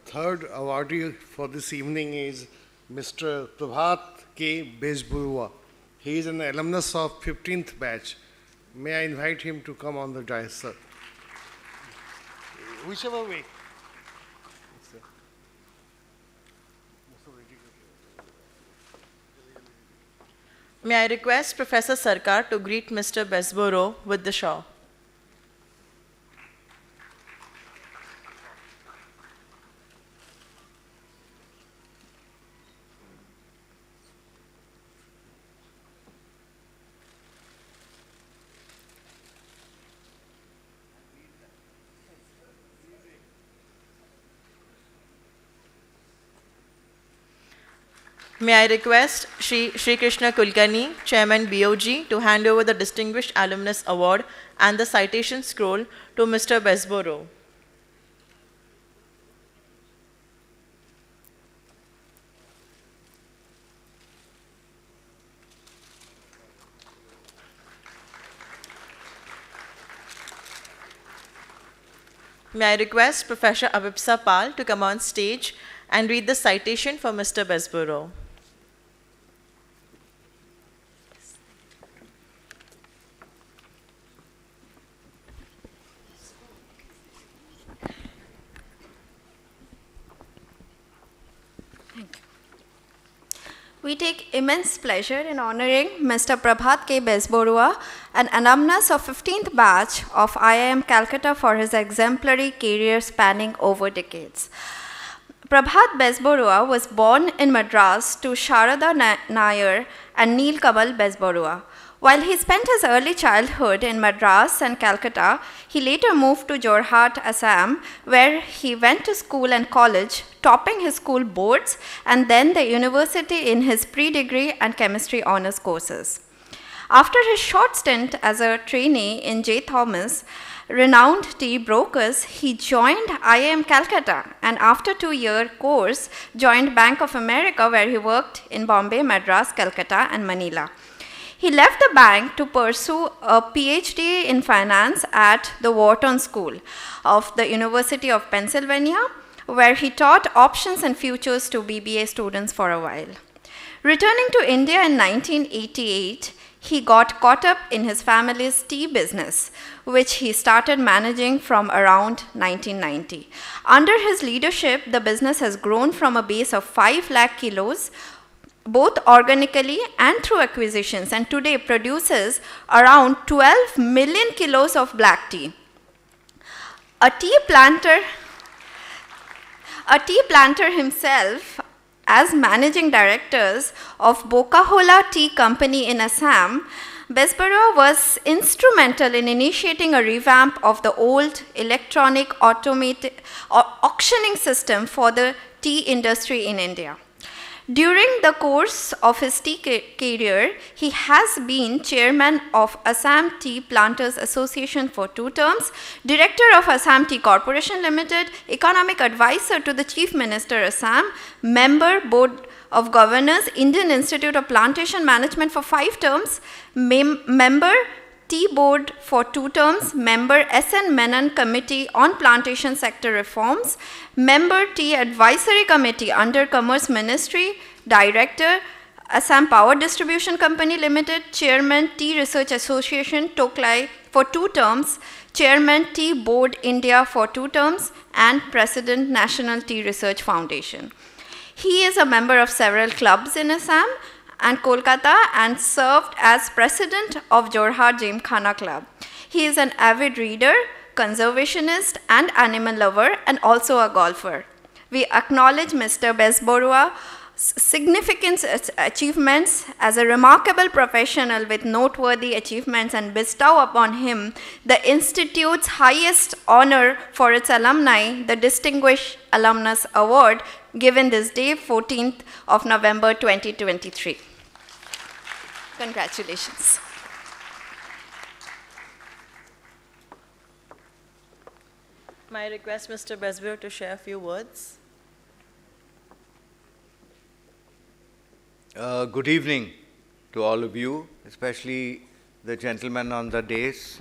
third awardee for this evening is Mr. Prabhat K Bezboruah. He is an alumnus of 15th batch. May I invite him to come on the dais, sir? Whichever way. May I request Professor Sarkar to greet Mr. Bezboruah with the shawl. May I request Shri Krishna Kulkarni, Chairman BOG, to hand over the Distinguished Alumnus Award and the citation scroll to Mr. Bezboruah. May I request Professor Abhipsa Pal to come on stage and read the citation for Mr. Bezboruah. We take immense pleasure in honoring Mr. Prabhat K Bezboruah, an alumnus of 15th batch of IIM Calcutta for his exemplary career spanning over decades. Prabhat Bezboruah was born in Madras to Sharada Nair and Neel Kamal Bezboruah. While he spent his early childhood in Madras and Calcutta, he later moved to Jorhat, Assam, where he went to school and college, topping his school boards and then the university in his pre-degree and chemistry honors courses. After his short stint as a trainee in J. Thomas, renowned tea brokers, he joined IIM Calcutta and after a 2-year course, joined Bank of America where he worked in Bombay, Madras, Calcutta and Manila. He left the bank to pursue a PhD in finance at the Wharton School of the University of Pennsylvania, where he taught options and futures to BBA students for a while. Returning to India in 1988, he got caught up in his family's tea business, which he started managing from around 1990. Under his leadership, the business has grown from a base of 5 lakh kilos, both organically and through acquisitions, and today produces around 12 million kilos of black tea. A tea planter himself, as managing directors of Bokahola Tea Company in Assam, Bezboruah was instrumental in initiating a revamp of the old electronic automated auctioning system for the tea industry in India. During the course of his tea career, he has been chairman of Assam Tea Planters Association for 2 terms, director of Assam Tea Corporation Limited, economic advisor to the Chief Minister Assam, member Board of Governors, Indian Institute of Plantation Management for 5 terms, member Tea Board for 2 terms, member SN Menon Committee on Plantation Sector Reforms, member Tea Advisory Committee under Commerce Ministry, director Assam Power Distribution Company Limited, chairman Tea Research Association Toklai for 2 terms, chairman Tea Board India for 2 terms, and president National Tea Research Foundation. He is a member of several clubs in Assam and Kolkata and served as president of Jorhat Gymkhana Club. He is an avid reader, conservationist and animal lover, and also a golfer. We acknowledge Mr. Bezboruah's significant achievements as a remarkable professional with noteworthy achievements and bestow upon him the Institute's highest honor for its alumni, the Distinguished Alumnus Award, given this day, 14th of November 2023. Congratulations. May I request Mr. Bezboruah to share a few words? Good evening to all of you, especially the gentlemen on the dais,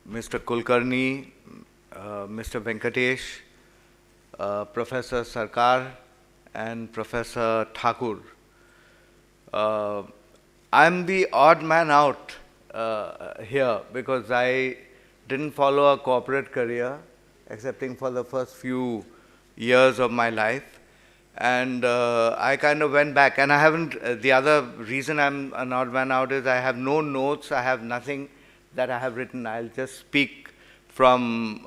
Mr. Kulkarni, Mr. Venkatesh, Professor Sarkar and Professor Thakur. I'm the odd man out here because I didn't follow a corporate career, excepting for the first few years of my life. And I kind of went back, and I haven't, the other reason I'm an odd man out is I have no notes, I have nothing that I have written. I'll just speak from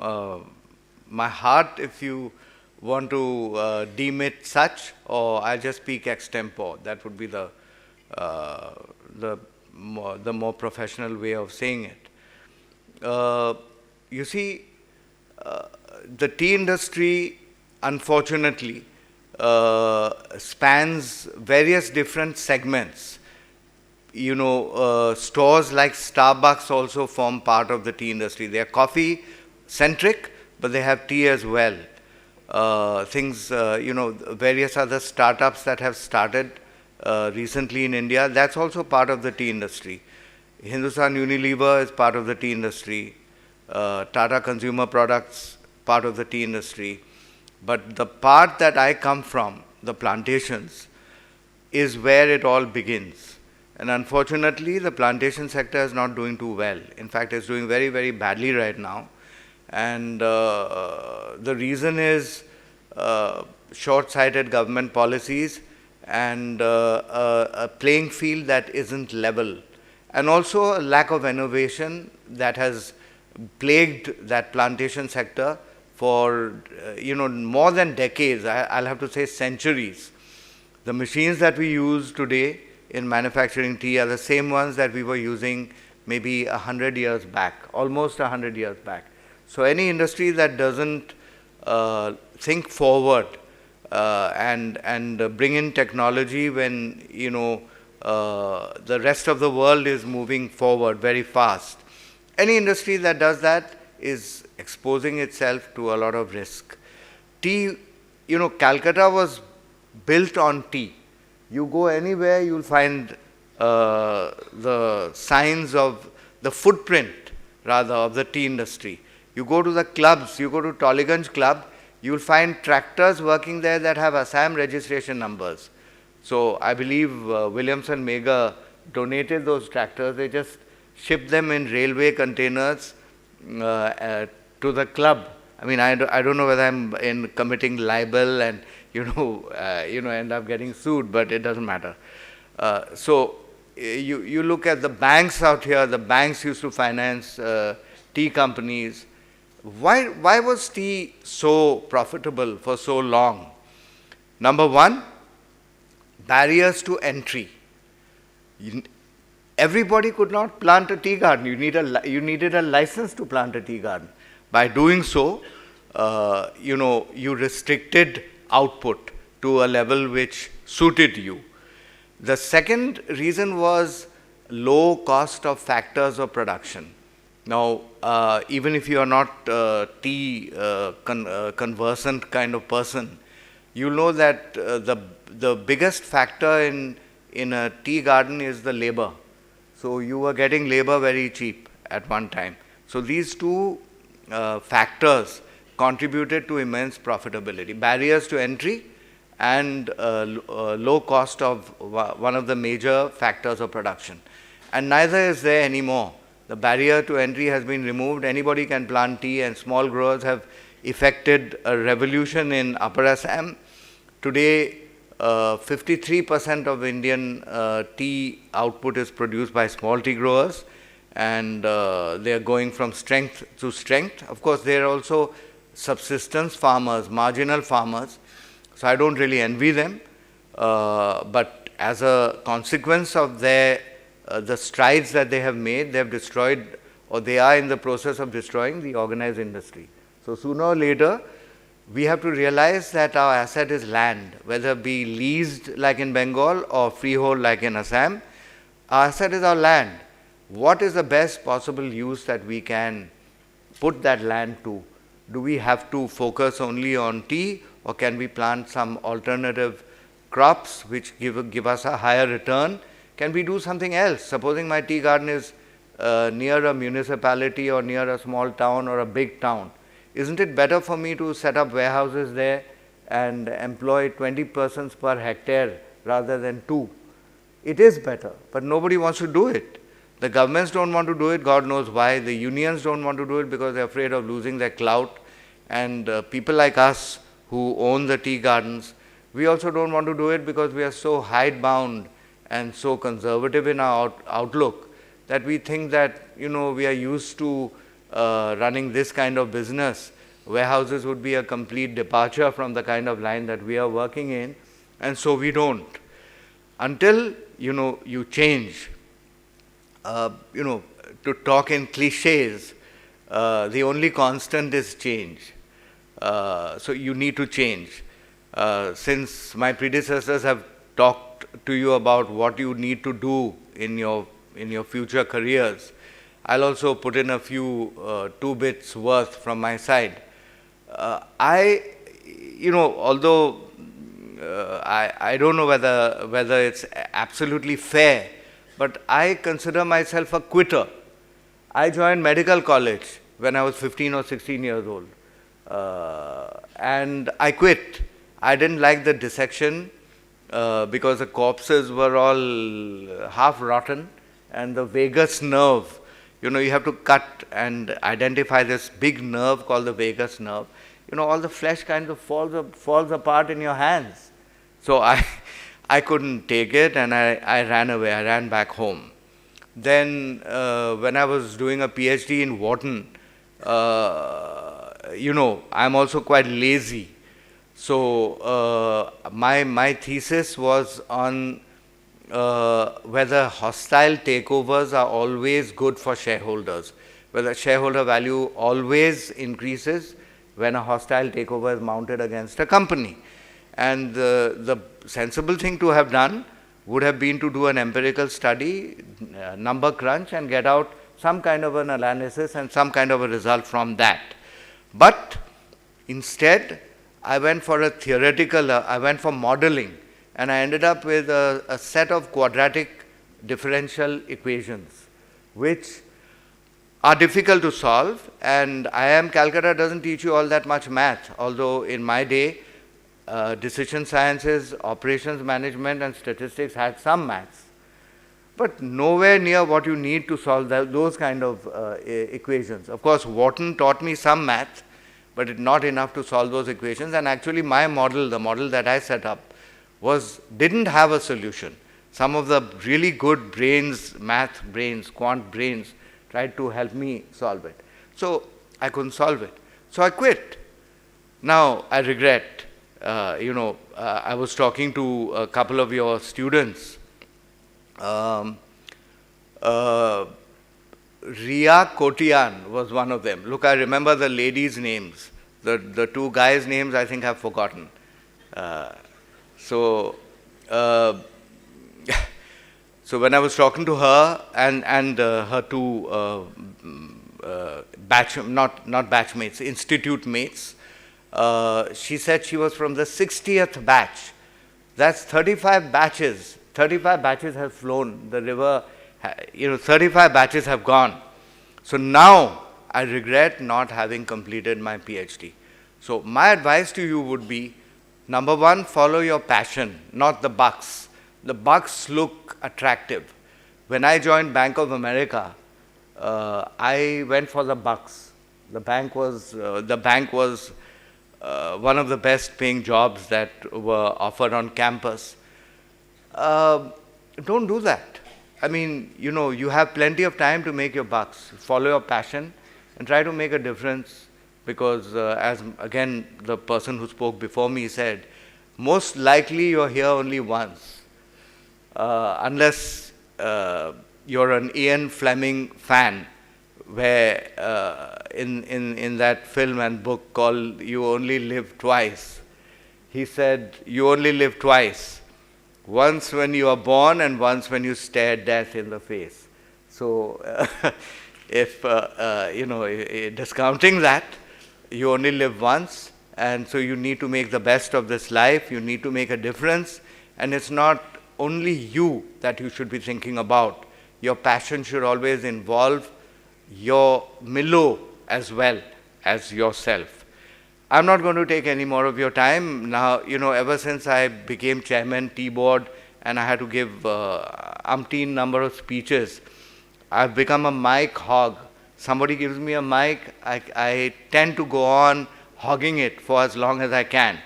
my heart, if you want to deem it such, or I'll just speak extempore. That would be the more professional way of saying it. You see, the tea industry, unfortunately, spans various different segments. You know, stores like Starbucks also form part of the tea industry. They are coffee-centric, but they have tea as well. You know, various other startups that have started recently in India, that's also part of the tea industry. Hindustan Unilever is part of the tea industry. Tata Consumer Products, part of the tea industry. But the part that I come from, the plantations, is where it all begins. And unfortunately, the plantation sector is not doing too well. In fact, it's doing very, very badly right now. And the reason is short-sighted government policies and a playing field that isn't level. And also a lack of innovation that has plagued that plantation sector for you know, more than decades. I'll have to say centuries. The machines that we use today in manufacturing tea are the same ones that we were using maybe 100 years back, almost 100 years back. So any industry that doesn't think forward and bring in technology when, you know, the rest of the world is moving forward very fast, any industry that does that is exposing itself to a lot of risk. Tea, you know, Calcutta was built on tea. You go anywhere, you'll find the signs of the footprint, rather, of the tea industry. You go to the clubs, you go to Tollygunge Club, you'll find tractors working there that have Assam registration numbers. So I believe Williamson Mega donated those tractors. They just shipped them in railway containers to the club. I mean, I don't know whether I'm committing libel and you know end up getting sued, but it doesn't matter. So you look at the banks out here. The banks used to finance tea companies. Why was tea so profitable for so long? Number one, barriers to entry. Everybody could not plant a tea garden. You needed a license to plant a tea garden. By doing so, you know, you restricted output to a level which suited you. The second reason was low cost of factors of production. Now, even if you are not tea conversant kind of person, you know that the biggest factor in a tea garden is the labor. So you were getting labor very cheap at one time. So these two factors contributed to immense profitability. Barriers to entry and low cost of one of the major factors of production. And neither is there anymore. The barrier to entry has been removed. Anybody can plant tea, and small growers have effected a revolution in Upper Assam. Today, 53% of Indian tea output is produced by small tea growers, and they are going from strength to strength. Of course, there are also subsistence farmers, marginal farmers, so I don't really envy them. But as a consequence of their the strides that they have made, they have destroyed, or they are in the process of destroying, the organized industry. So sooner or later, we have to realize that our asset is land, whether it be leased like in Bengal or freehold like in Assam. Our asset is our land. What is the best possible use that we can put that land to? Do we have to focus only on tea, or can we plant some alternative crops which give us a higher return? Can we do something else? Supposing my tea garden is near a municipality or near a small town or a big town. isn't it better for me to set up warehouses there and employ 20 persons per hectare rather than 2? It is better, but nobody wants to do it. The governments don't want to do it, God knows why. The unions don't want to do it because they're afraid of losing their clout. And people like us who own the tea gardens, we also don't want to do it because we are so hidebound and so conservative in our outlook that we think that, we are used to running this kind of business. Warehouses would be a complete departure from the kind of line that we are working in, and so we don't. Until, you change. To talk in cliches, the only constant is change. So you need to change. Since my predecessors have talked to you about what you need to do in your future careers, I'll also put in a few 2 bits worth from my side. Although I don't know whether it's absolutely fair, but I consider myself a quitter. I joined medical college when I was 15 or 16 years old. And I quit. I didn't like the dissection because the corpses were all half rotten, and the vagus nerve, you have to cut and identify this big nerve called the vagus nerve. All the flesh kind of falls apart in your hands. So I couldn't take it, and I ran away. I ran back home. Then when I was doing a PhD in Wharton, I'm also quite lazy. So my thesis was on whether hostile takeovers are always good for shareholders, whether shareholder value always increases when a hostile takeover is mounted against a company. And the sensible thing to have done would have been to do an empirical study, number crunch, and get out some kind of an analysis and some kind of a result from that. But instead, I went for a theoretical, I went for modeling, and I ended up with a set of quadratic differential equations, which are difficult to solve. And IIM Calcutta doesn't teach you all that much math, although in my day, decision sciences, operations management, and statistics had some maths, but nowhere near what you need to solve those kind of equations. Of course, Wharton taught me some math, but it's not enough to solve those equations. And actually, my model, the model that I set up, didn't have a solution. Some of the really good brains, math brains, quant brains, tried to help me solve it. So I couldn't solve it. So I quit. Now I regret. I was talking to a couple of your students. Ria Kotian was one of them. Look, I remember the ladies' names. The 2 guys' names I think I've forgotten. So when I was talking to her and her 2 not batchmates, institute mates, she said she was from the 60th batch. That's 35 batches. 35 batches have flown. The river, 35 batches have gone. So now I regret not having completed my PhD. So my advice to you would be, number 1, follow your passion, not the bucks. The bucks look attractive. When I joined Bank of America, I went for the bucks. The bank was one of the best paying jobs that were offered on campus. Don't do that. I mean, you have plenty of time to make your bucks. Follow your passion and try to make a difference, because as again the person who spoke before me said, most likely you're here only once. Unless you're an Ian Fleming fan, where in that film and book called You Only Live Twice, he said, you only live twice. Once when you are born and once when you stare death in the face. So if, discounting that, you only live once, and so you need to make the best of this life, you need to make a difference, and it's not only you that you should be thinking about. Your passion should always involve your Milo as well, as yourself. I'm not going to take any more of your time. Now, ever since I became chairman, T-board, and I had to give umpteen number of speeches, I've become a mic hog. Somebody gives me a mic, I tend to go on hogging it for as long as I can.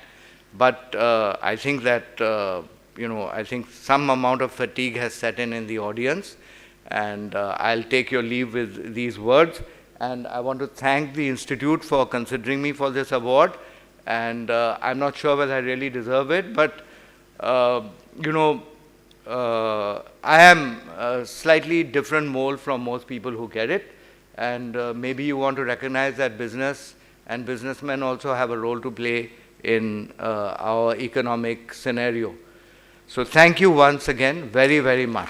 But I think that, I think some amount of fatigue has set in the audience, and I'll take your leave with these words. And I want to thank the Institute for considering me for this award. And I'm not sure whether I really deserve it, but, I am a slightly different mold from most people who get it. And maybe you want to recognize that business and businessmen also have a role to play in our economic scenario. So thank you once again very, very much.